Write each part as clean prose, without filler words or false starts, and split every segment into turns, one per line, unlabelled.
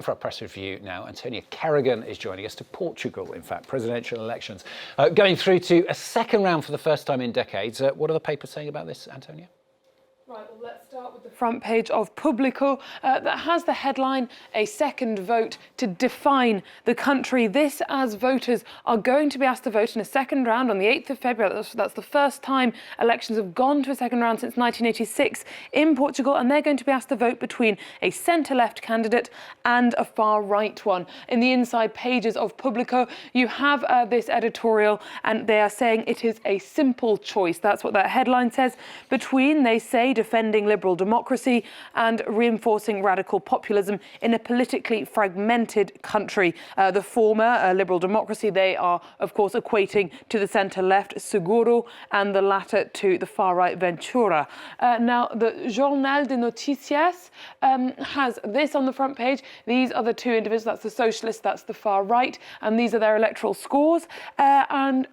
For a press review now, Antonia Kerrigan is joining us to Portugal, in fact, presidential elections. Going through to a second round for the first time in decades. What are the papers saying about this, Antonia?
Right, well, let's start with the front page of Público that has the headline, "A second vote to define the country." This as voters are going to be asked to vote in a second round on the 8th of February. That's the first time elections have gone to a second round since 1986 in Portugal, and they're going to be asked to vote between a centre-left candidate and a far-right one. In the inside pages of Público, you have this editorial, and they are saying it is a simple choice. That's what that headline says. Between, they say, defending liberal democracy and reinforcing radical populism in a politically fragmented country. The former, liberal democracy, they are, of course, equating to the centre-left, Seguro, and the latter to the far-right, Ventura. Now, the Jornal de Noticias has this on the front page. These are the two individuals. That's the socialist, that's the far-right, and these are their electoral scores. And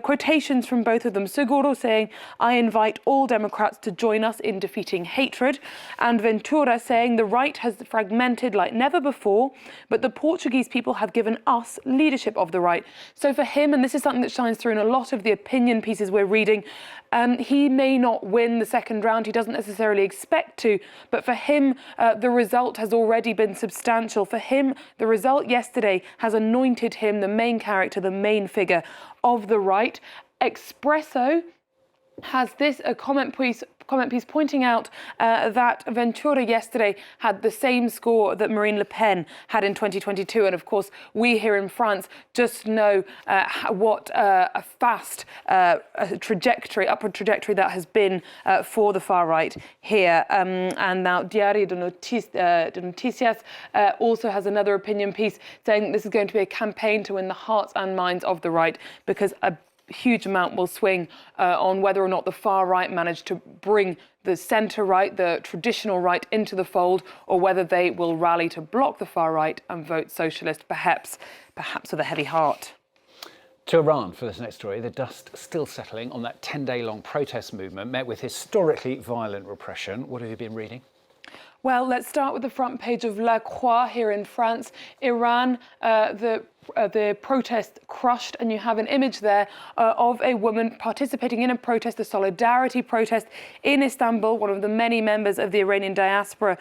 quotations from both of them. Seguro saying, "I invite all Democrats to join us in defeating hatred." And Ventura saying, "The right has fragmented like never before, but the Portuguese people have given us leadership of the right." So for him, and this is something that shines through in a lot of the opinion pieces we're reading, he may not win the second round. He doesn't necessarily expect to, but for him, the result has already been substantial. For him, the result yesterday has anointed him the main character, the main figure of the right. Expresso has this comment piece pointing out that Ventura yesterday had the same score that Marine Le Pen had in 2022. And of course, we here in France just know what a fast upward trajectory that has been for the far right here. And now Diario de Noticias also has another opinion piece saying this is going to be a campaign to win the hearts and minds of the right, because a huge amount will swing on whether or not the far right manage to bring the centre right, the traditional right, into the fold, or whether they will rally to block the far right and vote socialist, perhaps with a heavy heart.
To Iran for this next story. The dust still settling on that 10-day-long protest movement met with historically violent repression. What have you been reading?
Well, let's start with the front page of La Croix here in France. Iran, the protest crushed, and you have an image there of a woman participating in a protest, a solidarity protest in Istanbul, one of the many members of the Iranian diaspora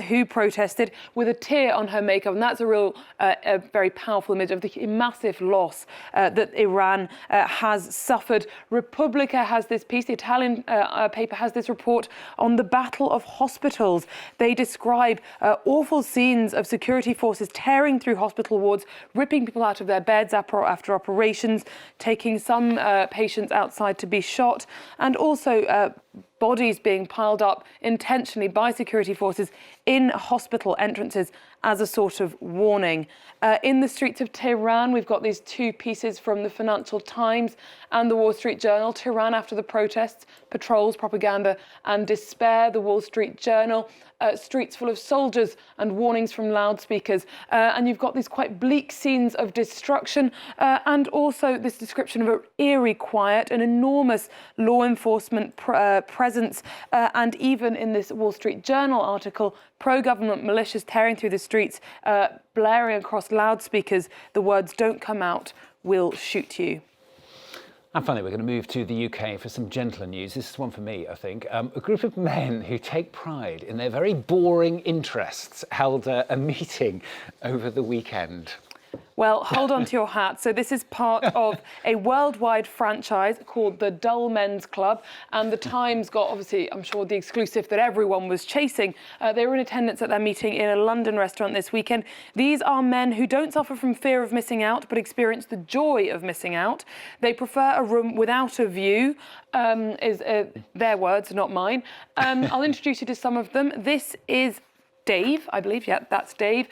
who protested, with a tear on her makeup. And that's a very powerful image of the massive loss that Iran has suffered. Repubblica has this piece, the Italian paper has this report on the Battle of Hospitals. They describe awful scenes of security forces tearing through hospital wards, ripping people out of their beds after operations, taking some patients outside to be shot, and also bodies being piled up intentionally by security forces in hospital entrances as a sort of warning. In the streets of Tehran, we've got these two pieces from the Financial Times and the Wall Street Journal. Tehran after the protests, patrols, propaganda and despair. The Wall Street Journal, streets full of soldiers and warnings from loudspeakers. And you've got these quite bleak scenes of destruction and also this description of an eerie quiet, an enormous law enforcement presence. And even in this Wall Street Journal article, pro-government militias tearing through the streets, blaring across loudspeakers the words, "Don't come out, we'll shoot you."
And finally, we're going to move to the UK for some gentler news. This is one for me, I think. A group of men who take pride in their very boring interests held a meeting over the weekend.
Well, hold on to your hat. So this is part of a worldwide franchise called the Dull Men's Club. And the Times got, obviously, I'm sure, the exclusive that everyone was chasing. They were in attendance at their meeting in a London restaurant this weekend. These are men who don't suffer from fear of missing out, but experience the joy of missing out. They prefer a room without a view, is their words, not mine. I'll introduce you to some of them. This is Dave, I believe, yeah, that's Dave.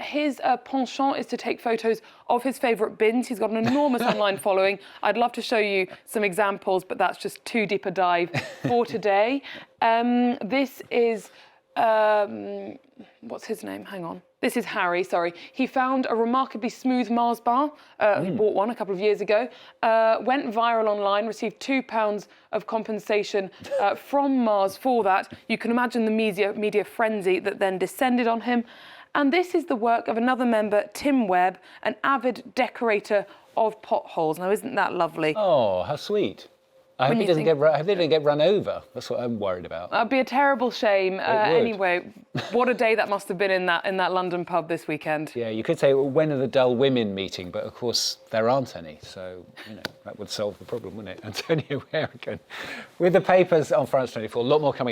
His penchant is to take photos of his favourite bins. He's got an enormous online following. I'd love to show you some examples, but that's just too deep a dive for today. This is, what's his name? Hang on. This is Harry, sorry. He found a remarkably smooth Mars bar. He bought one a couple of years ago. Went viral online, received £2 of compensation from Mars for that. You can imagine the media frenzy that then descended on him. And this is the work of another member, Tim Webb, an avid decorator of potholes. Now, isn't that lovely?
Oh, how sweet. I hope he doesn't get run over. That's what I'm worried about.
That'd be a terrible shame.
would.
Anyway, what a day that must have been in that London pub this weekend.
Yeah, you could say, well, when are the dull women meeting? But of course, there aren't any. So, that would solve the problem, wouldn't it? Antonio Harrigan with the papers on France 24. A lot more coming